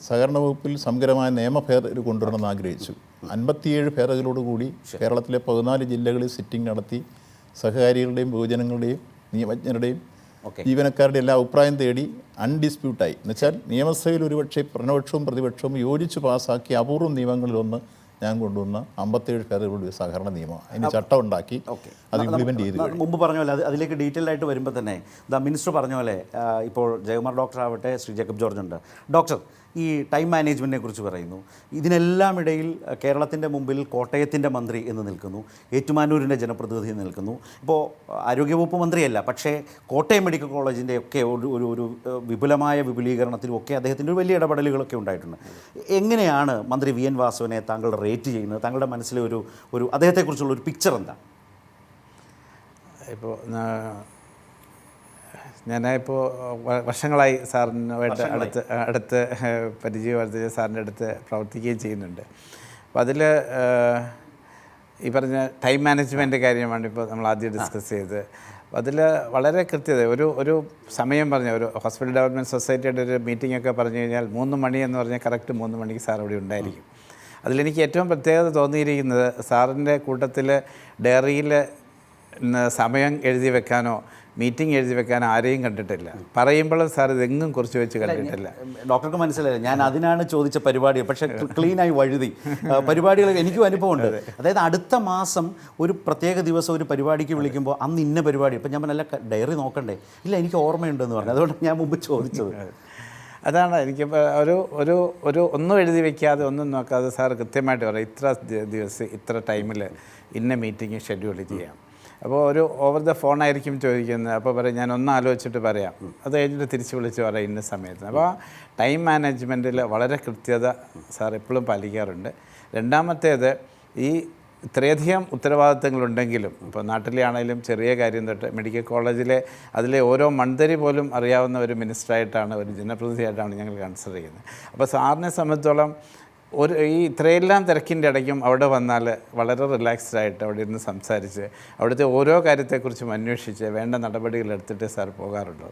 സഹകരണ വകുപ്പിൽ സമഗ്രമായ നിയമ ഭേദഗതി കൊണ്ടുവരണമെന്ന് ആഗ്രഹിച്ചു. 57 ഭേദഗതികളോടുകൂടി കേരളത്തിലെ 14 ജില്ലകളിൽ സിറ്റിംഗ് നടത്തി സഹകാരികളുടെയും ബഹുജനങ്ങളുടെയും നിയമജ്ഞരുടെയും ജീവനക്കാരുടെ എല്ലാ അഭിപ്രായം തേടി അൺഡിസ്പ്യൂട്ടായി എന്നുവെച്ചാൽ നിയമസഭയിൽ ഒരുപക്ഷെ ഭരണപക്ഷവും പ്രതിപക്ഷവും യോജിച്ച് പാസ്സാക്കിയ അപൂർവം നിയമങ്ങളിലൊന്ന് ഞാൻ കൊണ്ടുവന്ന 57 ഭേദഗതികളുടെ സഹകരണ നിയമം അതിന് ചട്ടം ഉണ്ടാക്കി അത് ഇംപ്ലിമെൻ്റ് ചെയ്തു. മുമ്പ് പറഞ്ഞ പോലെ അതിലേക്ക് ഡീറ്റെയിൽ ആയിട്ട് വരുമ്പോൾ തന്നെ മിനിസ്റ്റർ പറഞ്ഞ പോലെ ഇപ്പോൾ ജയകുമാർ ഡോക്ടർ ആവട്ടെ, ശ്രീ ജേക്കബ് ജോർജ് ഉണ്ട്. ഡോക്ടർ, ഈ ടൈം മാനേജ്മെൻറ്റിനെ കുറിച്ച് പറയുന്നു. ഇതിനെല്ലാം ഇടയിൽ കേരളത്തിൻ്റെ മുമ്പിൽ കോട്ടയത്തിൻ്റെ മന്ത്രി എന്ന് നിൽക്കുന്നു, ഏറ്റുമാനൂരിൻ്റെ ജനപ്രതിനിധി നിൽക്കുന്നു. ഇപ്പോൾ ആരോഗ്യവകുപ്പ് മന്ത്രിയല്ല, പക്ഷേ കോട്ടയം മെഡിക്കൽ കോളേജിൻ്റെ ഒക്കെ ഒരു വിപുലമായ വിപുലീകരണത്തിലും ഒക്കെ അദ്ദേഹത്തിൻ്റെ ഒരു വലിയ ഇടപെടലുകളൊക്കെ ഉണ്ടായിട്ടുണ്ട്. എങ്ങനെയാണ് മന്ത്രി വി എൻ വാസവനെ താങ്കൾ റേറ്റ് ചെയ്യുന്നത്? താങ്കളുടെ മനസ്സിലെ ഒരു അദ്ദേഹത്തെക്കുറിച്ചുള്ള ഒരു പിക്ചർ എന്താ? ഇപ്പോൾ ഞാനിപ്പോൾ വർഷങ്ങളായി സാറിനുമായിട്ട് അടുത്ത് പരിചയം വർദ്ധിച്ച സാറിൻ്റെ അടുത്ത് പ്രവർത്തിക്കുകയും ചെയ്യുന്നുണ്ട്. അപ്പോൾ അതിൽ ഈ പറഞ്ഞ ടൈം മാനേജ്മെൻറ്റ് കാര്യമാണ് ഇപ്പോൾ നമ്മൾ ആദ്യം ഡിസ്കസ് ചെയ്തത്. അപ്പോൾ അതിൽ വളരെ കൃത്യത ഒരു സമയം പറഞ്ഞ ഒരു ഹോസ്പിറ്റൽ ഡെവലപ്മെൻറ്റ് സൊസൈറ്റിയുടെ ഒരു മീറ്റിംഗ് ഒക്കെ പറഞ്ഞു കഴിഞ്ഞാൽ 3 മണി എന്ന് പറഞ്ഞാൽ കറക്റ്റ് 3 മണിക്ക് സാർ അവിടെ ഉണ്ടായിരിക്കും. അതിലെനിക്ക് ഏറ്റവും പ്രത്യേകത തോന്നിയിരിക്കുന്നത് സാറിൻ്റെ കൂട്ടത്തിൽ ഡയറിയിൽ സമയം എഴുതി വെക്കാനോ മീറ്റിംഗ് എഴുതി വെക്കാൻ ആരെയും കണ്ടിട്ടില്ല. പറയുമ്പോഴും സാർ ഇതെങ്ങും കുറിച്ച് വെച്ച് കണ്ടിട്ടില്ല. ഡോക്ടർക്ക് മനസ്സിലായില്ല, ഞാൻ അതിനാണ് ചോദിച്ച പരിപാടി. പക്ഷേ ക്ലീനായി വഴുതി പരിപാടികൾ എനിക്കും അനുഭവമുണ്ട്. അതായത് അടുത്ത മാസം ഒരു പ്രത്യേക ദിവസം ഒരു പരിപാടിക്ക് വിളിക്കുമ്പോൾ അന്ന് ഇന്ന പരിപാടി, ഇപ്പം ഞാൻ നല്ല ഡയറി നോക്കണ്ടേ, ഇല്ല എനിക്ക് ഓർമ്മയുണ്ടെന്ന് പറഞ്ഞു. അതുകൊണ്ട് ഞാൻ മുമ്പ് ചോദിച്ചത് അതാണ്. എനിക്കിപ്പോൾ ഒന്നും എഴുതി വയ്ക്കാതെ ഒന്നും നോക്കാതെ സാർ കൃത്യമായിട്ട് പറയാം, ഇത്ര ദിവസം ഇത്ര ടൈമിൽ ഇന്ന മീറ്റിംഗ് ഷെഡ്യൂൾ ചെയ്യാം. അപ്പോൾ ഓവർ ദ ഫോണായിരിക്കും ചോദിക്കുന്നത്. അപ്പോൾ പറയും ഞാൻ ഒന്ന് ആലോചിച്ചിട്ട് പറയാം, അത് കഴിഞ്ഞിട്ട് തിരിച്ച് വിളിച്ച് പറയാം ഇന്ന സമയത്ത്. അപ്പോൾ ടൈം മാനേജ്മെൻറ്റിൽ വളരെ കൃത്യത സാർ എപ്പോഴും പാലിക്കാറുണ്ട്. രണ്ടാമത്തേത്, ഈ ഇത്രയധികം ഉത്തരവാദിത്തങ്ങളുണ്ടെങ്കിലും ഇപ്പോൾ നാട്ടിലെ ആണെങ്കിലും ചെറിയ കാര്യം തൊട്ട് മെഡിക്കൽ കോളേജിലെ അതിലെ ഓരോ മൺതരി പോലും അറിയാവുന്ന ഒരു മിനിസ്റ്ററായിട്ടാണ്, ഒരു ജനപ്രതിനിധിയായിട്ടാണ് ഞങ്ങൾ കൺസിഡർ ചെയ്യുന്നത്. അപ്പോൾ സാറിനെ സംബന്ധിച്ചോളം ഈ ഇത്രയെല്ലാം തിരക്കിൻ്റെ ഇടയ്ക്കും അവിടെ വന്നാൽ വളരെ റിലാക്സ്ഡ് ആയിട്ട് അവിടെ ഇരുന്ന് സംസാരിച്ച് അവിടുത്തെ ഓരോ കാര്യത്തെക്കുറിച്ചും അന്വേഷിച്ച് വേണ്ട നടപടികൾ എടുത്തിട്ട് സാർ പോകാറുള്ളൂ.